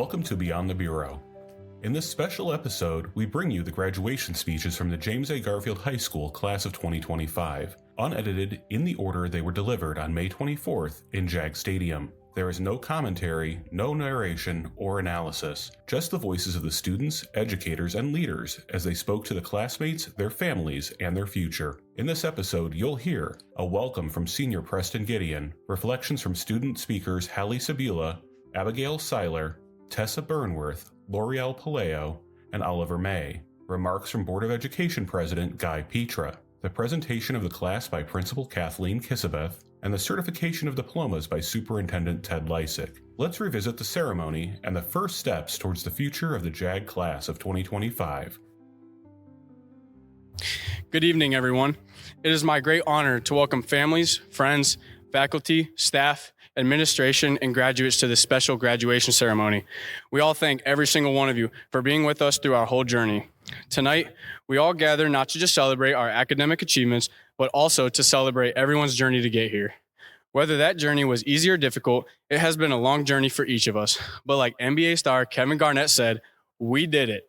Welcome to Beyond the Bureau. In this special episode, we bring you the graduation speeches from the James A. Garfield High School Class of 2025, unedited in the order they were delivered on May 24th in JAG Stadium. There is no commentary, no narration, or analysis, just the voices of the students, educators, and leaders as they spoke to the classmates, their families, and their future. In this episode, you'll hear a welcome from Senior Preston Gedeon, reflections from student speakers Hallie Cebulla Abygail Seiler, Tessa Burnworth, Loreal Puleo, and Oliver May, remarks from Board of Education President Pietra, the presentation of the class by Principal Kathleen Kisabeth, and the certification of diplomas by Superintendent Ted Lysiak. Let's revisit the ceremony and the first steps towards the future of the JAG Class of 2025. Good evening, everyone. It is my great honor to welcome families, friends, faculty, staff, administration, and graduates to this special graduation ceremony. We all thank every single one of you for being with us through our whole journey. Tonight, we all gather not to just celebrate our academic achievements, but also to celebrate everyone's journey to get here. Whether that journey was easy or difficult, it has been a long journey for each of us. But like NBA star Kevin Garnett said, we did it.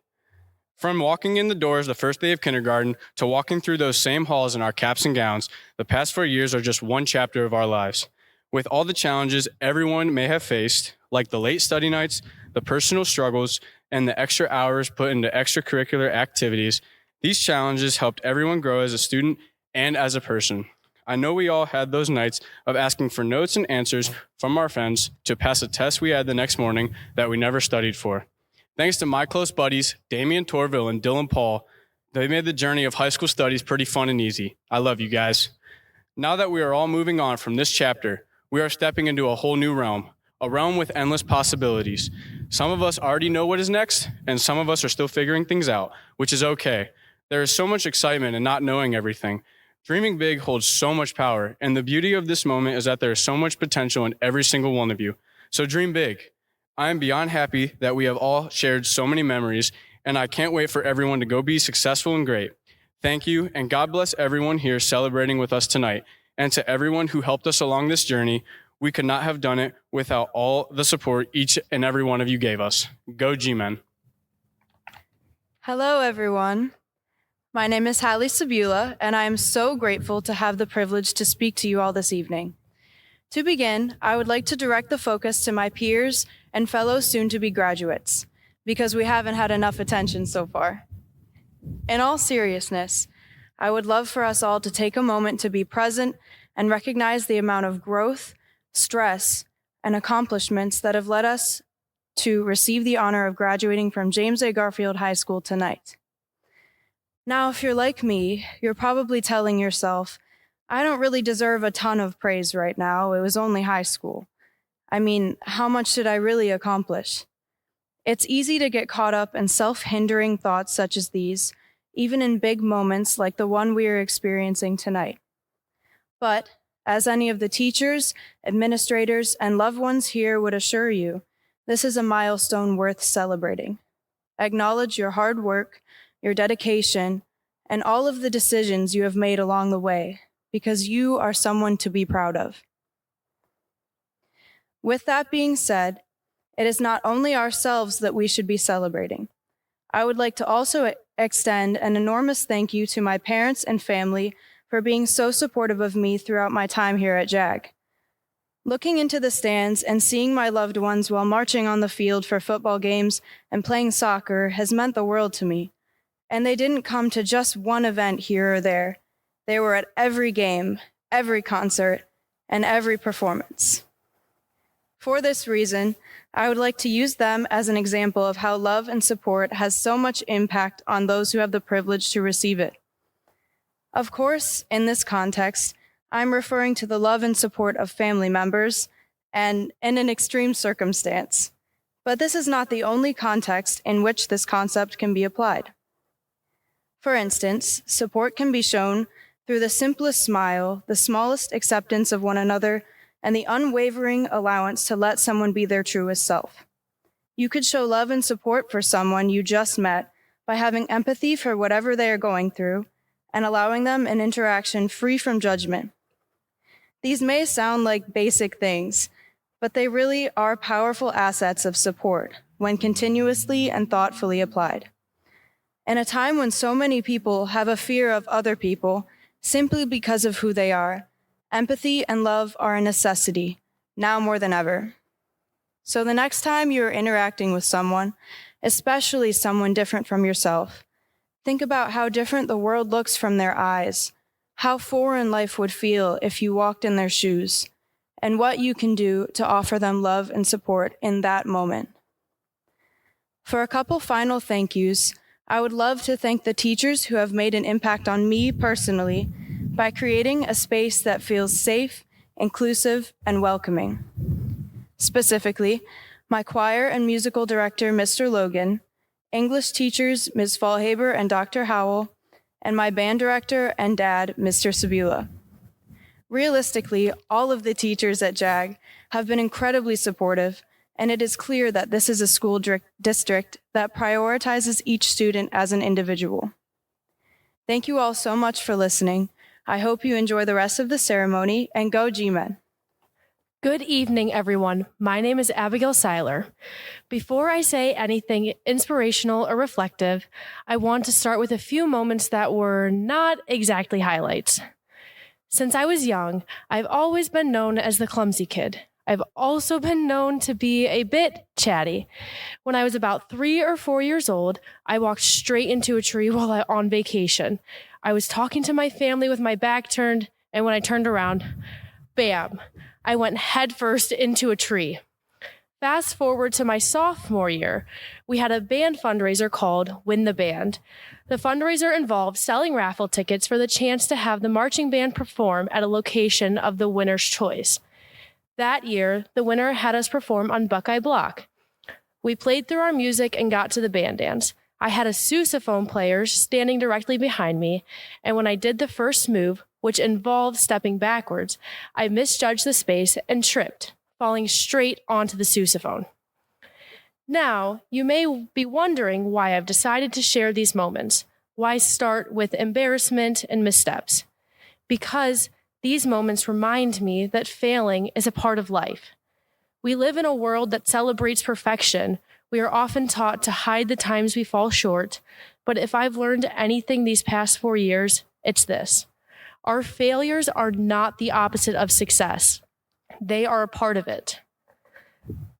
From walking in the doors the first day of kindergarten to walking through those same halls in our caps and gowns, the past 4 years are just one chapter of our lives. With all the challenges everyone may have faced, like the late study nights, the personal struggles, and the extra hours put into extracurricular activities, these challenges helped everyone grow as a student and as a person. I know we all had those nights of asking for notes and answers from our friends to pass a test we had the next morning that we never studied for. Thanks to my close buddies, Damian Torville and Dylan Paul, they made the journey of high school studies pretty fun and easy. I love you guys. Now that we are all moving on from this chapter, we are stepping into a whole new realm, a realm with endless possibilities. Some of us already know what is next, and some of us are still figuring things out, which is okay. There is so much excitement in not knowing everything. Dreaming big holds so much power, and the beauty of this moment is that there is so much potential in every single one of you. So dream big. I am beyond happy that we have all shared so many memories, and I can't wait for everyone to go be successful and great. Thank you, and God bless everyone here celebrating with us tonight. And to everyone who helped us along this journey, we could not have done it without all the support each and every one of you gave us. Go G-Men. Hello, everyone. My name is Hallie Cebulla, and I am so grateful to have the privilege to speak to you all this evening. To begin, I would like to direct the focus to my peers and fellow soon-to-be graduates, because we haven't had enough attention so far. In all seriousness, I would love for us all to take a moment to be present and recognize the amount of growth, stress, and accomplishments that have led us to receive the honor of graduating from James A. Garfield High School tonight. Now, if you're like me, you're probably telling yourself, I don't really deserve a ton of praise right now. It was only high school. I mean, how much did I really accomplish? It's easy to get caught up in self-hindering thoughts such as these, even in big moments like the one we are experiencing tonight. But, as any of the teachers, administrators, and loved ones here would assure you, this is a milestone worth celebrating. Acknowledge your hard work, your dedication, and all of the decisions you have made along the way, because you are someone to be proud of. With that being said, it is not only ourselves that we should be celebrating. I would like to also extend an enormous thank you to my parents and family for being so supportive of me throughout my time here at JAG. Looking into the stands and seeing my loved ones while marching on the field for football games and playing soccer has meant the world to me. And they didn't come to just one event here or there. They were at every game, every concert, and every performance. For this reason, I would like to use them as an example of how love and support has so much impact on those who have the privilege to receive it. Of course, in this context, I'm referring to the love and support of family members and in an extreme circumstance. But this is not the only context in which this concept can be applied. For instance, support can be shown through the simplest smile, the smallest acceptance of one another, and the unwavering allowance to let someone be their truest self. You could show love and support for someone you just met by having empathy for whatever they are going through and allowing them an interaction free from judgment. These may sound like basic things, but they really are powerful assets of support, when continuously and thoughtfully applied. In a time when so many people have a fear of other people simply because of who they are, empathy and love are a necessity, now more than ever. So the next time you're interacting with someone, especially someone different from yourself, think about how different the world looks from their eyes, how foreign life would feel if you walked in their shoes, and what you can do to offer them love and support in that moment. For a couple final thank yous, I would love to thank the teachers who have made an impact on me personally by creating a space that feels safe, inclusive, and welcoming. Specifically, my choir and musical director, Mr. Logan, English teachers, Ms. Fallhaber and Dr. Howell, and my band director and dad, Mr. Cebulla. Realistically, all of the teachers at JAG have been incredibly supportive, and it is clear that this is a school district that prioritizes each student as an individual. Thank you all so much for listening. I hope you enjoy the rest of the ceremony, and go G-Men. Good evening, everyone. My name is Abigail Seiler. Before I say anything inspirational or reflective, I want to start with a few moments that were not exactly highlights. Since I was young, I've always been known as the clumsy kid. I've also been known to be a bit chatty. When I was about 3 or 4 years old, I walked straight into a tree while on vacation. I was talking to my family with my back turned, and when I turned around, bam, I went headfirst into a tree. Fast forward to my sophomore year, we had a band fundraiser called Win the Band. The fundraiser involved selling raffle tickets for the chance to have the marching band perform at a location of the winner's choice. That year, the winner had us perform on Buckeye Block. We played through our music and got to the band dance. I had a sousaphone player standing directly behind me, and when I did the first move, which involved stepping backwards, I misjudged the space and tripped, falling straight onto the sousaphone. Now, you may be wondering why I've decided to share these moments. Why start with embarrassment and missteps? Because these moments remind me that failing is a part of life. We live in a world that celebrates perfection. We are often taught to hide the times we fall short, but if I've learned anything these past 4 years, it's this. Our failures are not the opposite of success. They are a part of it.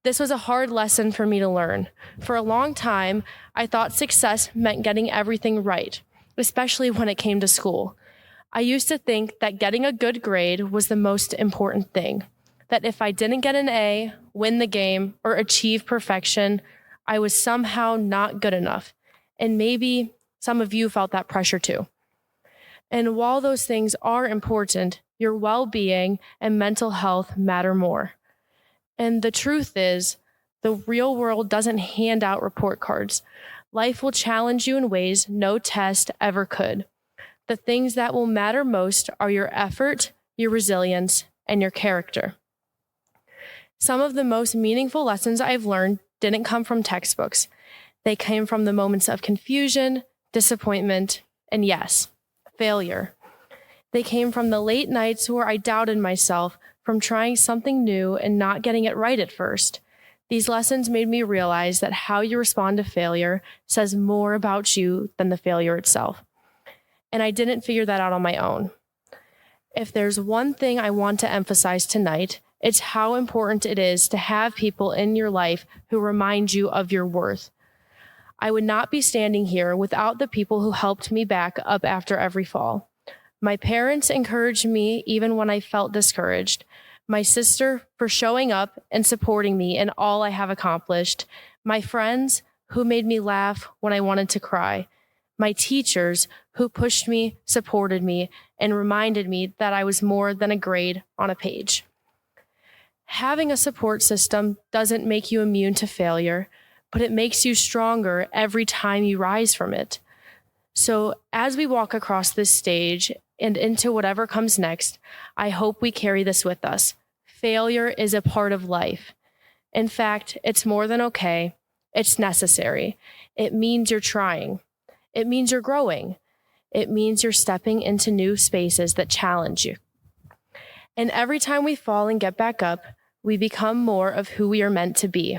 This was a hard lesson for me to learn. For a long time, I thought success meant getting everything right, especially when it came to school. I used to think that getting a good grade was the most important thing, that if I didn't get an A, win the game, or achieve perfection, I was somehow not good enough. And maybe some of you felt that pressure too. And while those things are important, your well-being and mental health matter more. And the truth is, the real world doesn't hand out report cards. Life will challenge you in ways no test ever could. The things that will matter most are your effort, your resilience, and your character. Some of the most meaningful lessons I've learned didn't come from textbooks. They came from the moments of confusion, disappointment, and yes, failure. They came from the late nights where I doubted myself, from trying something new and not getting it right at first. These lessons made me realize that how you respond to failure says more about you than the failure itself. And I didn't figure that out on my own. If there's one thing I want to emphasize tonight, it's how important it is to have people in your life who remind you of your worth. I would not be standing here without the people who helped me back up after every fall. My parents encouraged me even when I felt discouraged. My sister for showing up and supporting me in all I have accomplished. My friends who made me laugh when I wanted to cry. My teachers who pushed me, supported me, and reminded me that I was more than a grade on a page. Having a support system doesn't make you immune to failure, but it makes you stronger every time you rise from it. So as we walk across this stage and into whatever comes next, I hope we carry this with us. Failure is a part of life. In fact, it's more than okay. It's necessary. It means you're trying. It means you're growing. It means you're stepping into new spaces that challenge you. And every time we fall and get back up, we become more of who we are meant to be.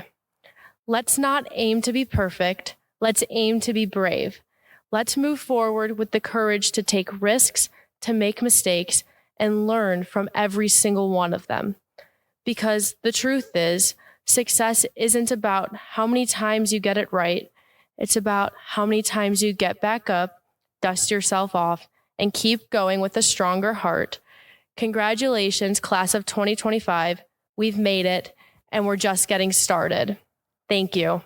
Let's not aim to be perfect. Let's aim to be brave. Let's move forward with the courage to take risks, to make mistakes, and learn from every single one of them. Because the truth is, success isn't about how many times you get it right. It's about how many times you get back up, dust yourself off, and keep going with a stronger heart. Congratulations, class of 2025. We've made it, and we're just getting started. Thank you.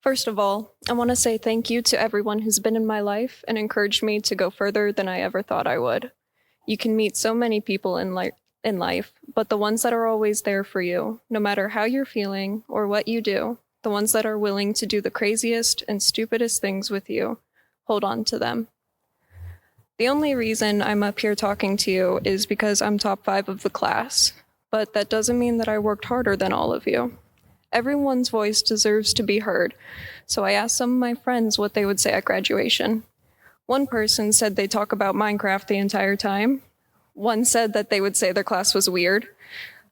First of all, I want to say thank you to everyone who's been in my life and encouraged me to go further than I ever thought I would. You can meet so many people in life, but the ones that are always there for you, no matter how you're feeling or what you do, the ones that are willing to do the craziest and stupidest things with you, hold on to them. The only reason I'm up here talking to you is because I'm top 5 of the class, but that doesn't mean that I worked harder than all of you. Everyone's voice deserves to be heard, so I asked some of my friends what they would say at graduation. One person said they talk about Minecraft the entire time. One said that they would say their class was weird.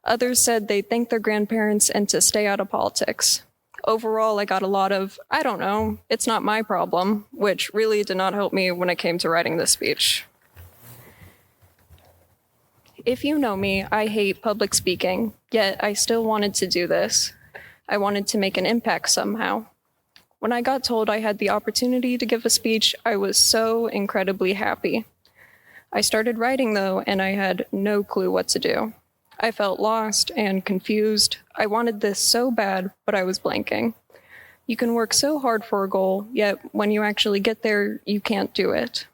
Others said they thank their grandparents and to stay out of politics. Overall, I got a lot of, I don't know, it's not my problem, which really did not help me when it came to writing this speech. If you know me, I hate public speaking, yet I still wanted to do this. I wanted to make an impact somehow. When I got told I had the opportunity to give a speech, I was so incredibly happy. I started writing though, and I had no clue what to do. I felt lost and confused. I wanted this so bad, but I was blanking. You can work so hard for a goal, yet when you actually get there, you can't do it.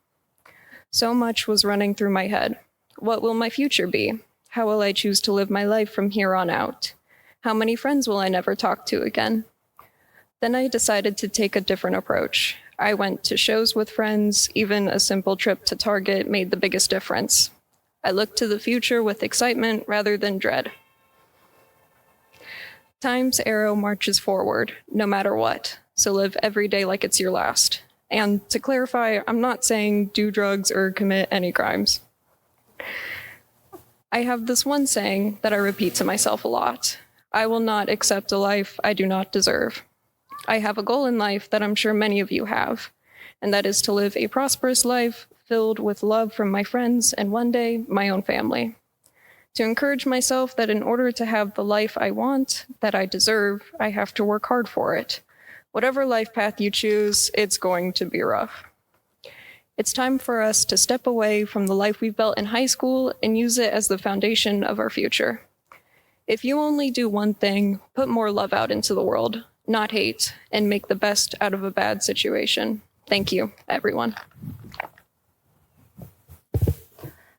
So much was running through my head. What will my future be? How will I choose to live my life from here on out? How many friends will I never talk to again? Then I decided to take a different approach. I went to shows with friends. Even a simple trip to Target made the biggest difference. I looked to the future with excitement rather than dread. Time's arrow marches forward, no matter what, so live every day like it's your last. And to clarify, I'm not saying do drugs or commit any crimes. I have this one saying that I repeat to myself a lot. I will not accept a life I do not deserve. I have a goal in life that I'm sure many of you have, and that is to live a prosperous life filled with love from my friends and one day my own family. To encourage myself that in order to have the life I want, that I deserve, I have to work hard for it. Whatever life path you choose, it's going to be rough. It's time for us to step away from the life we've built in high school and use it as the foundation of our future. If you only do one thing, put more love out into the world, not hate, and make the best out of a bad situation. Thank you, everyone.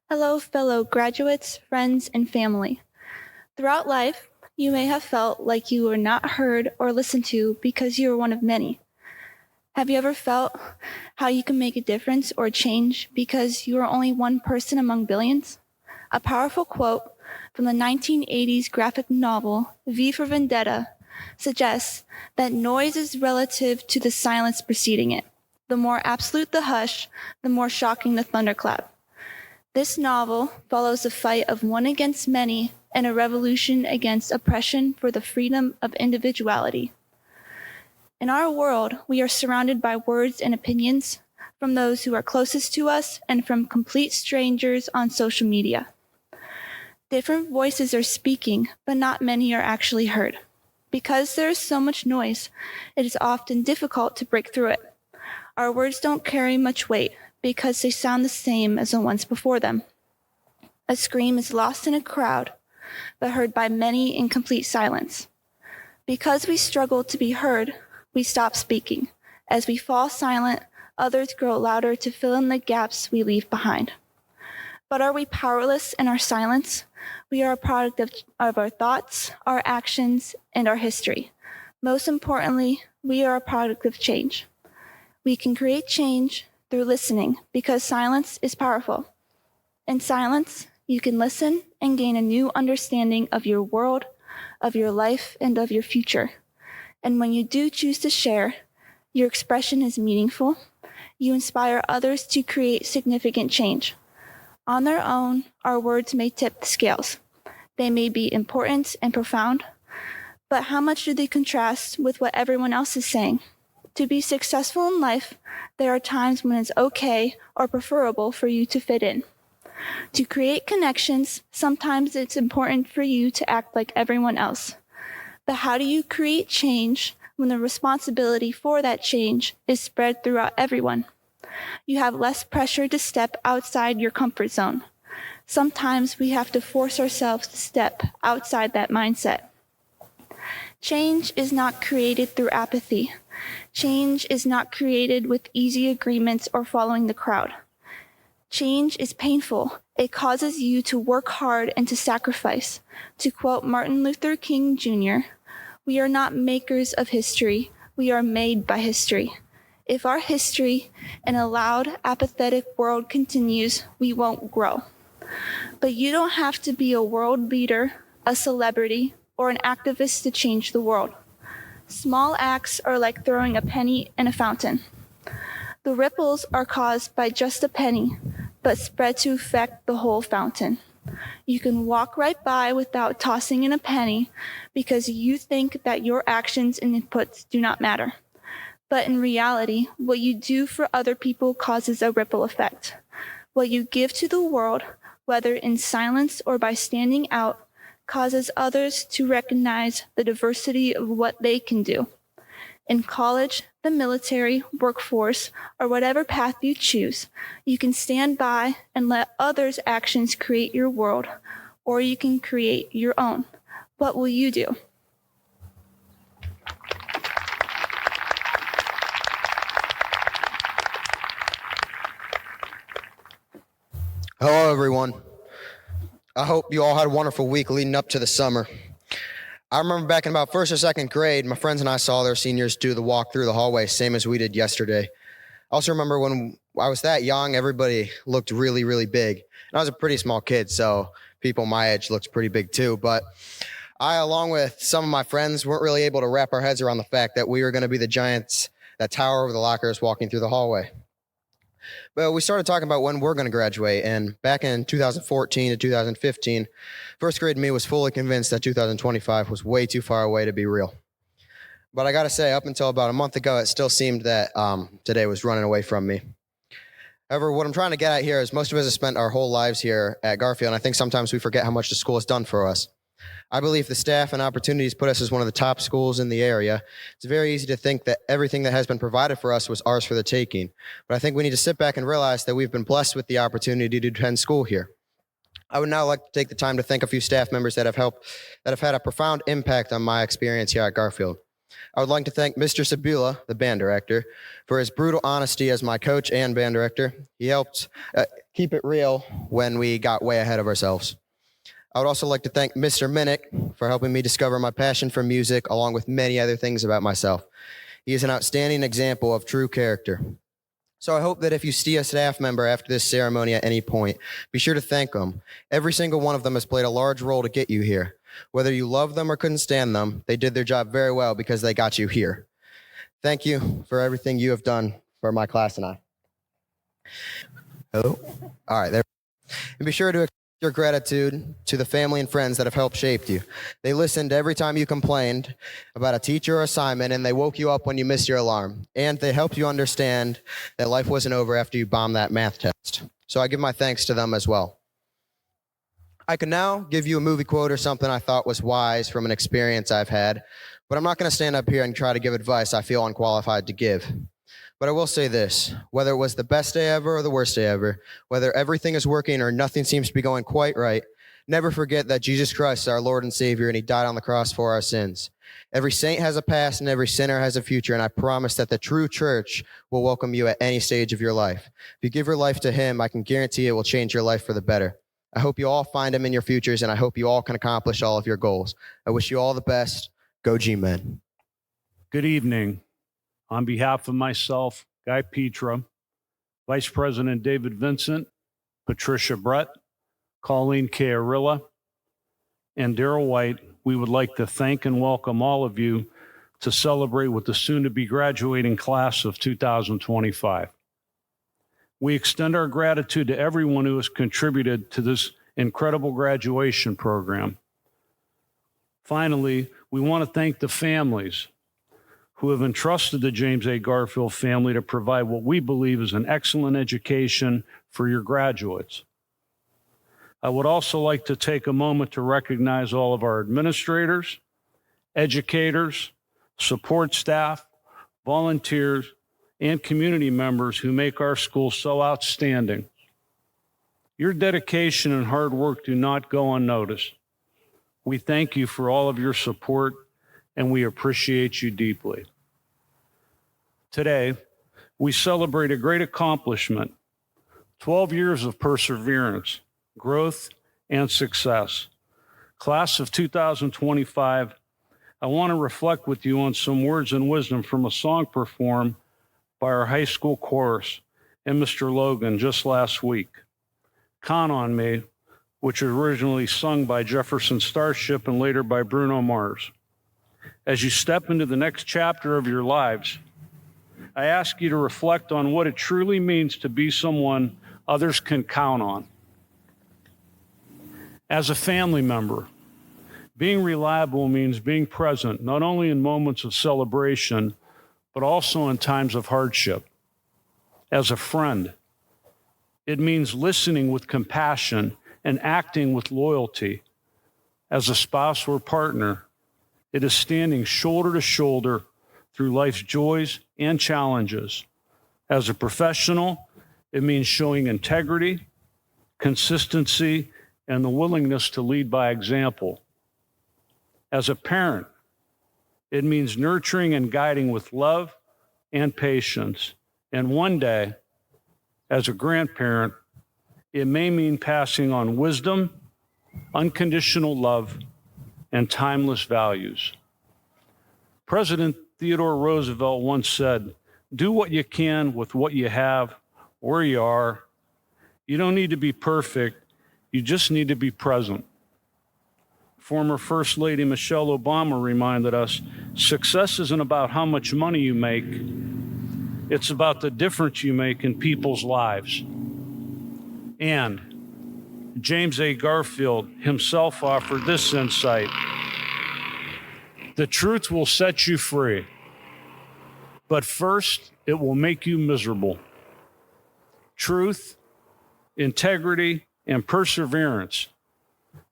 Hello, fellow graduates, friends, and family. Throughout life, you may have felt like you were not heard or listened to because you were one of many. Have you ever felt how you can make a difference or change because you are only one person among billions? A powerful quote from the 1980s graphic novel V for Vendetta suggests that noise is relative to the silence preceding it. The more absolute the hush, the more shocking the thunderclap. This novel follows the fight of one against many and a revolution against oppression for the freedom of individuality. In our world, we are surrounded by words and opinions from those who are closest to us and from complete strangers on social media. Different voices are speaking, but not many are actually heard. Because there is so much noise, it is often difficult to break through it. Our words don't carry much weight because they sound the same as the ones before them. A scream is lost in a crowd, but heard by many in complete silence. Because we struggle to be heard, we stop speaking. As we fall silent, others grow louder to fill in the gaps we leave behind. But are we powerless in our silence? We are a product of our thoughts, our actions, and our history. Most importantly, we are a product of change. We can create change through listening because silence is powerful. In silence, you can listen and gain a new understanding of your world, of your life, and of your future. And when you do choose to share, your expression is meaningful. You inspire others to create significant change. On their own, our words may tip the scales. They may be important and profound, But how much do they contrast with what everyone else is saying? To be successful in life, there are times when it's okay or preferable for you to fit in. To create connections, sometimes it's important for you to act like everyone else. But how do you create change when the responsibility for that change is spread throughout everyone? You have less pressure to step outside your comfort zone. Sometimes we have to force ourselves to step outside that mindset. Change is not created through apathy. Change is not created with easy agreements or following the crowd. Change is painful. It causes you to work hard and to sacrifice. To quote Martin Luther King Jr., "We are not makers of history. We are made by history." If our history in a loud, apathetic world continues, we won't grow. But you don't have to be a world leader, a celebrity, or an activist to change the world. Small acts are like throwing a penny in a fountain. The ripples are caused by just a penny, but spread to affect the whole fountain. You can walk right by without tossing in a penny because you think that your actions and inputs do not matter. But in reality, what you do for other people causes a ripple effect. What you give to the world, whether in silence or by standing out, causes others to recognize the diversity of what they can do. In college, the military, workforce, or whatever path you choose, you can stand by and let others' actions create your world, or you can create your own. What will you do? Hello, everyone. I hope you all had a wonderful week leading up to the summer. I remember back in about first or second grade, my friends and I saw their seniors do the walk through the hallway, same as we did yesterday. I also remember when I was that young, everybody looked really, really big. And I was a pretty small kid, so people my age looked pretty big too. But I, along with some of my friends, weren't really able to wrap our heads around the fact that we were going to be the giants that tower over the lockers walking through the hallway. But we started talking about when we're going to graduate, and back in 2014 to 2015, first grade me was fully convinced that 2025 was way too far away to be real. But I got to say, up until about a month ago, it still seemed that today was running away from me. However, what I'm trying to get at here is most of us have spent our whole lives here at Garfield, and I think sometimes we forget how much the school has done for us. I believe the staff and opportunities put us as one of the top schools in the area. It's very easy to think that everything that has been provided for us was ours for the taking. But I think we need to sit back and realize that we've been blessed with the opportunity to attend school here. I would now like to take the time to thank a few staff members that have had a profound impact on my experience here at Garfield. I would like to thank Mr. Cebulla, the band director, for his brutal honesty as my coach and band director. He helped keep it real when we got way ahead of ourselves. I would also like to thank Mr. Minnick for helping me discover my passion for music, along with many other things about myself. He is an outstanding example of true character. So I hope that if you see a staff member after this ceremony at any point, be sure to thank them. Every single one of them has played a large role to get you here. Whether you love them or couldn't stand them, they did their job very well because they got you here. Thank you for everything you have done for my class and I. Hello? All right, there. And be sure to express your gratitude to the family and friends that have helped shape you. They listened every time you complained about a teacher or assignment, and they woke you up when you missed your alarm. And they helped you understand that life wasn't over after you bombed that math test. So I give my thanks to them as well. I can now give you a movie quote or something I thought was wise from an experience I've had, but I'm not going to stand up here and try to give advice I feel unqualified to give. But I will say this, whether it was the best day ever or the worst day ever, whether everything is working or nothing seems to be going quite right, never forget that Jesus Christ is our Lord and Savior, and he died on the cross for our sins. Every saint has a past and every sinner has a future, and I promise that the true church will welcome you at any stage of your life. If you give your life to him, I can guarantee it will change your life for the better. I hope you all find him in your futures, and I hope you all can accomplish all of your goals. I wish you all the best. Go G-Men. Good evening. On behalf of myself, Guy Pietra, Vice President David Vincent, Patricia Brett, Colleen Caarilla, and Daryl White, we would like to thank and welcome all of you to celebrate with the soon-to-be graduating class of 2025. We extend our gratitude to everyone who has contributed to this incredible graduation program. Finally, We want to thank the families who have entrusted the James A. Garfield family to provide what we believe is an excellent education for your graduates. I would also like to take a moment to recognize all of our administrators, educators, support staff, volunteers, and community members who make our school so outstanding. Your dedication and hard work do not go unnoticed. We thank you for all of your support, and we appreciate you deeply. Today, we celebrate a great accomplishment, 12 years of perseverance, growth, and success. Class of 2025, I want to reflect with you on some words and wisdom from a song performed by our high school chorus and Mr. Logan just last week. Count on Me, which was originally sung by Jefferson Starship and later by Bruno Mars. As you step into the next chapter of your lives, I ask you to reflect on what it truly means to be someone others can count on. As a family member, being reliable means being present not only in moments of celebration, but also in times of hardship. As a friend, it means listening with compassion and acting with loyalty. As a spouse or partner, it is standing shoulder to shoulder through life's joys and challenges. As a professional, it means showing integrity, consistency, and the willingness to lead by example. As a parent, it means nurturing and guiding with love and patience. And one day, as a grandparent, it may mean passing on wisdom, unconditional love, and timeless values. President Theodore Roosevelt once said, "Do what you can with what you have, where you are. You don't need to be perfect. You just need to be present." Former First Lady Michelle Obama reminded us, success isn't about how much money you make. It's about the difference you make in people's lives. And James A. Garfield himself offered this insight: the truth will set you free, but first it will make you miserable. Truth, integrity, and perseverance,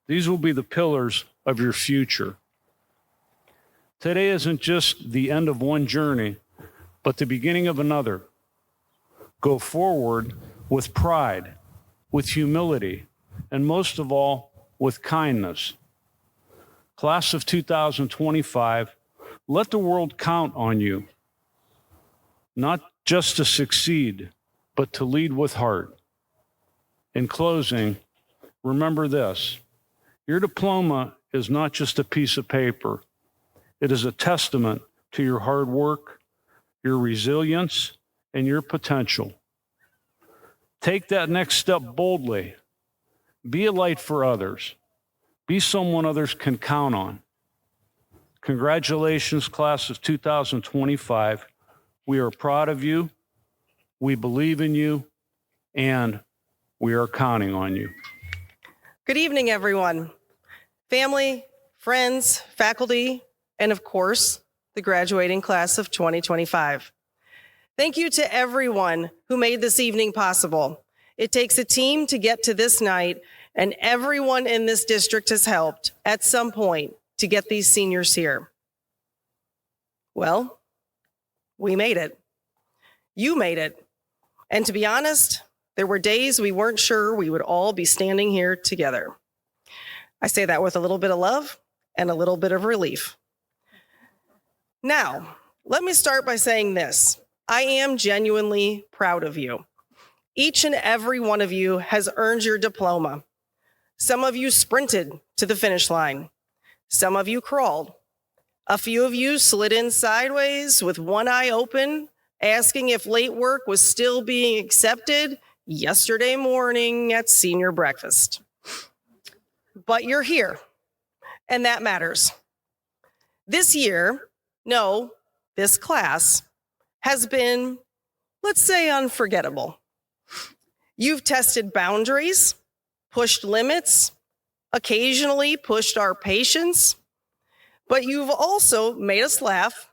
these will be the pillars of your future. Today isn't just the end of one journey, but the beginning of another. Go forward with pride, with humility, and most of all, with kindness. Class of 2025, let the world count on you, not just to succeed, but to lead with heart. In closing, remember this: your diploma is not just a piece of paper. It is a testament to your hard work, your resilience, and your potential. Take that next step boldly. Be a light for others. Be someone others can count on. Congratulations, class of 2025. We are proud of you. We believe in you, and we are counting on you. Good evening, everyone. Family, friends, faculty, and of course, the graduating class of 2025. Thank you to everyone who made this evening possible. It takes a team to get to this night, and everyone in this district has helped at some point to get these seniors here. Well, we made it. You made it. And to be honest, there were days we weren't sure we would all be standing here together. I say that with a little bit of love and a little bit of relief. Now, let me start by saying this. I am genuinely proud of you. Each and every one of you has earned your diploma. Some of you sprinted to the finish line. Some of you crawled. A few of you slid in sideways with one eye open, asking if late work was still being accepted yesterday morning at senior breakfast. But you're here, and that matters. This class has been, let's say, unforgettable. You've tested boundaries, pushed limits, occasionally pushed our patience, but you've also made us laugh,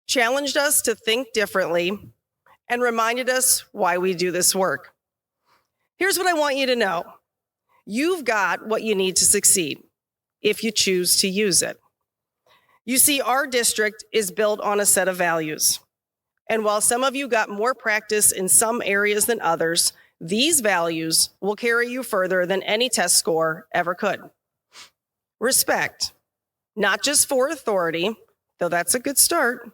challenged us to think differently, and reminded us why we do this work. Here's what I want you to know. You've got what you need to succeed if you choose to use it. You see, our district is built on a set of values. And while some of you got more practice in some areas than others, these values will carry you further than any test score ever could. Respect, not just for authority, though that's a good start,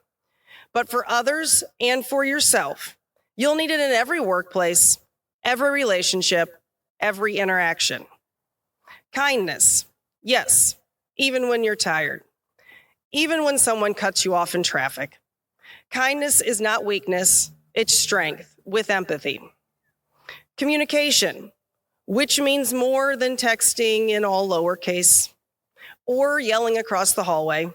but for others and for yourself. You'll need it in every workplace, every relationship, every interaction. Kindness, yes, even when you're tired, even when someone cuts you off in traffic. Kindness is not weakness, it's strength with empathy. Communication, which means more than texting in all lowercase or yelling across the hallway.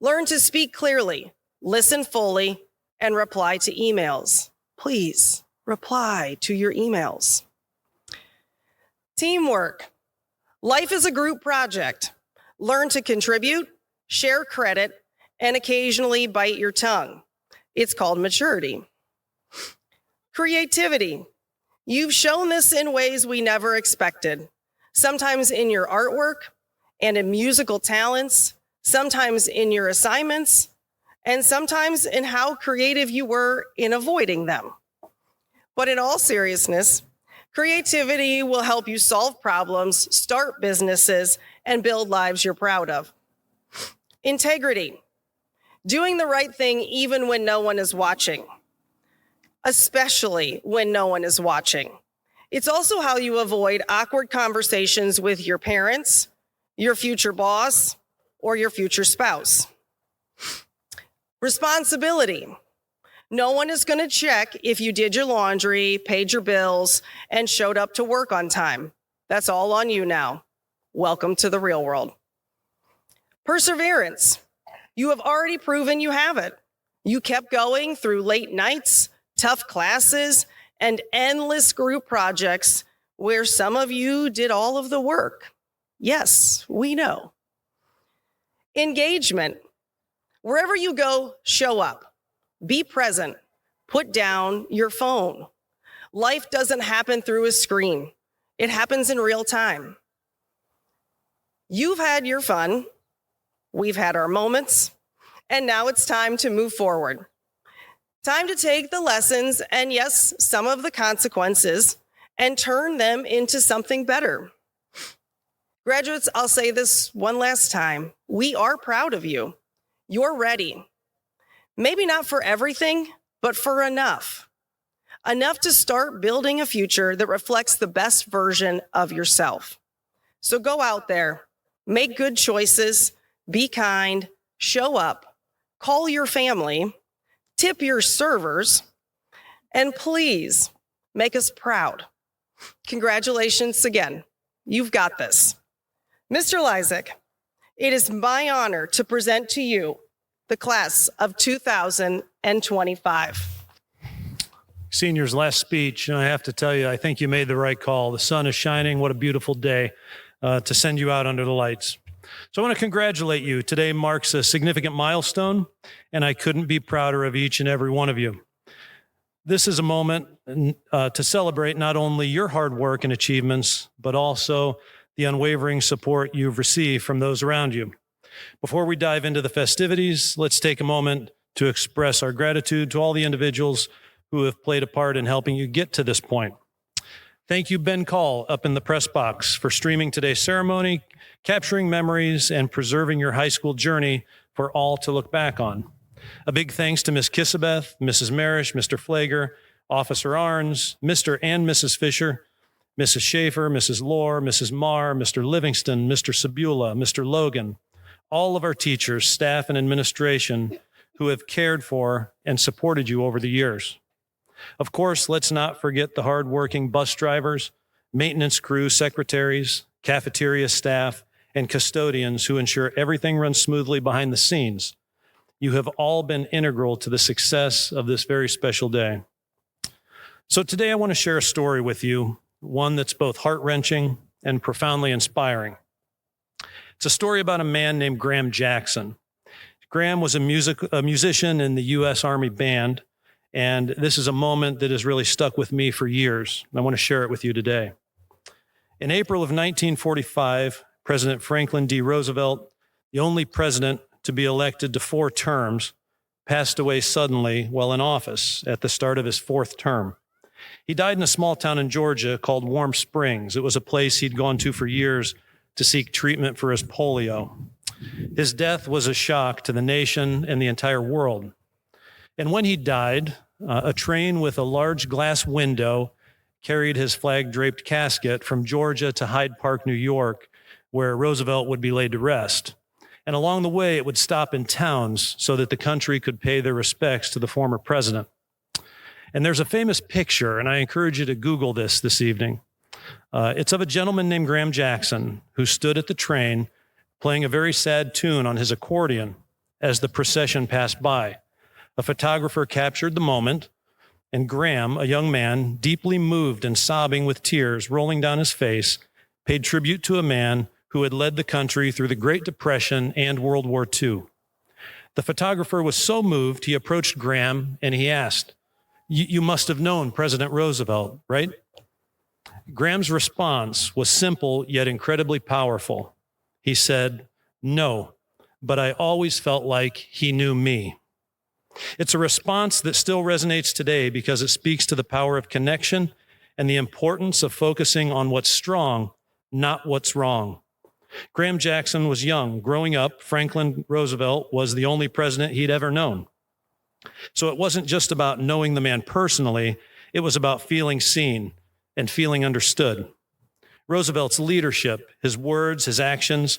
Learn to speak clearly, listen fully, and reply to emails. Please reply to your emails. Teamwork. Life is a group project. Learn to contribute, share credit, and occasionally bite your tongue. It's called maturity. Creativity. You've shown this in ways we never expected. Sometimes in your artwork and in musical talents, sometimes in your assignments, and sometimes in how creative you were in avoiding them. But in all seriousness, creativity will help you solve problems, start businesses, and build lives you're proud of. Integrity. Doing the right thing even when no one is watching, especially when no one is watching. It's also how you avoid awkward conversations with your parents, your future boss, or your future spouse. Responsibility. No one is going to check if you did your laundry, paid your bills, and showed up to work on time. That's all on you now. Welcome to the real world. Perseverance. You have already proven you have it. You kept going through late nights, tough classes, and endless group projects where some of you did all of the work. Yes, we know. Engagement. Wherever you go, show up. Be present. Put down your phone. Life doesn't happen through a screen. It happens in real time. You've had your fun. We've had our moments. And now it's time to move forward. Time to take the lessons and, yes, some of the consequences and turn them into something better. Graduates, I'll say this one last time. We are proud of you. You're ready. Maybe not for everything, but for enough. Enough to start building a future that reflects the best version of yourself. So go out there, make good choices, be kind, show up, call your family, tip your servers, and please make us proud. Congratulations again. You've got this. Mr. Lysiak, it is my honor to present to you the class of 2025. Senior's last speech, and I have to tell you, I think you made the right call. The sun is shining. What a beautiful day to send you out under the lights. So I want to congratulate you. Today marks a significant milestone, and I couldn't be prouder of each and every one of you. This is a moment to celebrate not only your hard work and achievements, but also the unwavering support you've received from those around you. Before we dive into the festivities, let's take a moment to express our gratitude to all the individuals who have played a part in helping you get to this point. Thank you, Ben Call, up in the press box, for streaming today's ceremony, capturing memories, and preserving your high school journey for all to look back on. A big thanks to Miss Kisabeth, Mrs. Marish, Mr. Flager, Officer Arns, Mr. and Mrs. Fisher, Mrs. Schaefer, Mrs. Lohr, Mrs. Marr, Mr. Livingston, Mr. Cebulla, Mr. Logan, all of our teachers, staff, and administration who have cared for and supported you over the years. Of course, let's not forget the hardworking bus drivers, maintenance crew, secretaries, cafeteria staff, and custodians who ensure everything runs smoothly behind the scenes. You have all been integral to the success of this very special day. So today I want to share a story with you, one that's both heart-wrenching and profoundly inspiring. It's a story about a man named Graham Jackson, Graham was a musician in the U.S. Army Band, and this is a moment that has really stuck with me for years. I want to share it with you today. In April of 1945, President Franklin D. Roosevelt, the only president to be elected to 4 terms, passed away suddenly while in office at the start of his 4th term. He died in a small town in Georgia called Warm Springs. It was a place he'd gone to for years to seek treatment for his polio. His death was a shock to the nation and the entire world. And when he died, a train with a large glass window carried his flag-draped casket from Georgia to Hyde Park, New York, where Roosevelt would be laid to rest. And along the way, it would stop in towns so that the country could pay their respects to the former president. And there's a famous picture, and I encourage you to Google this evening. It's of a gentleman named Graham Jackson who stood at the train playing a very sad tune on his accordion as the procession passed by. A photographer captured the moment, and Graham, a young man, deeply moved and sobbing with tears rolling down his face, paid tribute to a man who had led the country through the Great Depression and World War II. The photographer was so moved, he approached Graham and he asked, "You must have known President Roosevelt, right?" Graham's response was simple yet incredibly powerful. He said, "No, but I always felt like he knew me." It's a response that still resonates today because it speaks to the power of connection and the importance of focusing on what's strong, not what's wrong. Graham Jackson was young. Growing up, Franklin Roosevelt was the only president he'd ever known. So it wasn't just about knowing the man personally, it was about feeling seen and feeling understood. Roosevelt's leadership, his words, his actions,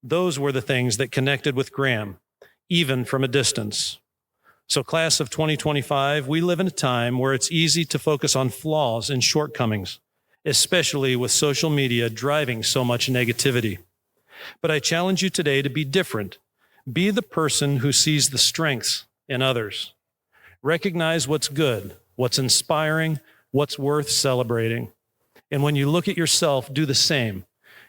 those were the things that connected with Graham, even from a distance. So class of 2025, we live in a time where it's easy to focus on flaws and shortcomings, especially with social media driving so much negativity. But I challenge you today to be different. Be the person who sees the strengths in others. Recognize what's good, what's inspiring, what's worth celebrating. And when you look at yourself, do the same.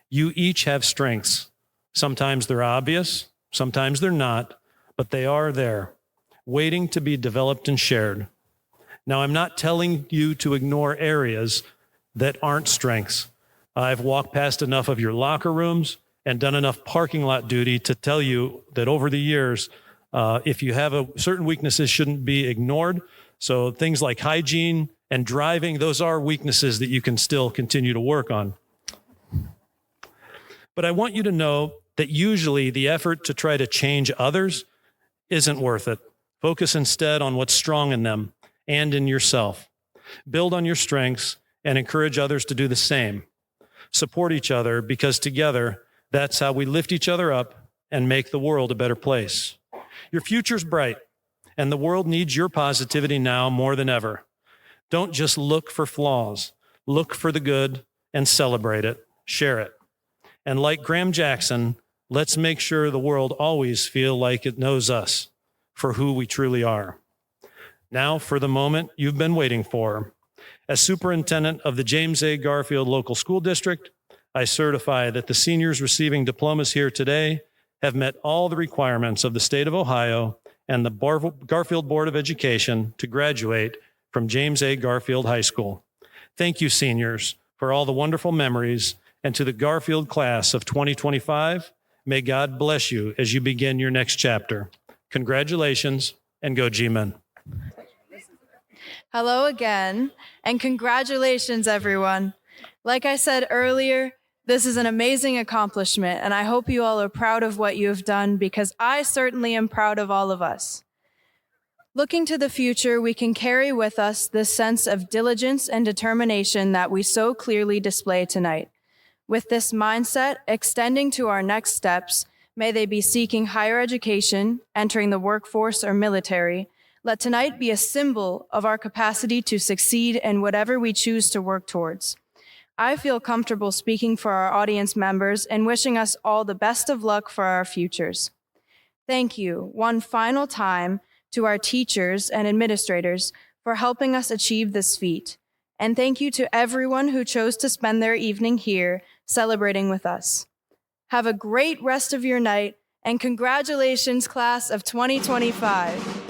You each have strengths. Sometimes they're obvious, sometimes they're not, but they are there, waiting to be developed and shared. Now, I'm not telling you to ignore areas that aren't strengths. I've walked past enough of your locker rooms and done enough parking lot duty to tell you that over the years, if you have certain weaknesses shouldn't be ignored. So things like hygiene and driving, those are weaknesses that you can still continue to work on. But I want you to know that usually the effort to try to change others isn't worth it. Focus instead on what's strong in them and in yourself. Build on your strengths and encourage others to do the same. Support each other because together, that's how we lift each other up and make the world a better place. Your future's bright, and the world needs your positivity now more than ever. Don't just look for flaws. Look for the good and celebrate it. Share it. And like Graham Jackson, let's make sure the world always feel like it knows us for who we truly are. Now for the moment you've been waiting for. As superintendent of the James A. Garfield Local School District, I certify that the seniors receiving diplomas here today have met all the requirements of the state of Ohio and the Garfield Board of Education to graduate from James A. Garfield High School. Thank you, seniors, for all the wonderful memories, and to the Garfield class of 2025, may God bless you as you begin your next chapter. Congratulations, and go G-Men. Hello again, and congratulations, everyone. Like I said earlier, this is an amazing accomplishment, and I hope you all are proud of what you have done because I certainly am proud of all of us. Looking to the future, we can carry with us this sense of diligence and determination that we so clearly display tonight. With this mindset extending to our next steps, may they be seeking higher education, entering the workforce or military, let tonight be a symbol of our capacity to succeed in whatever we choose to work towards. I feel comfortable speaking for our audience members and wishing us all the best of luck for our futures. Thank you one final time to our teachers and administrators for helping us achieve this feat. And thank you to everyone who chose to spend their evening here celebrating with us. Have a great rest of your night And congratulations, class of 2025.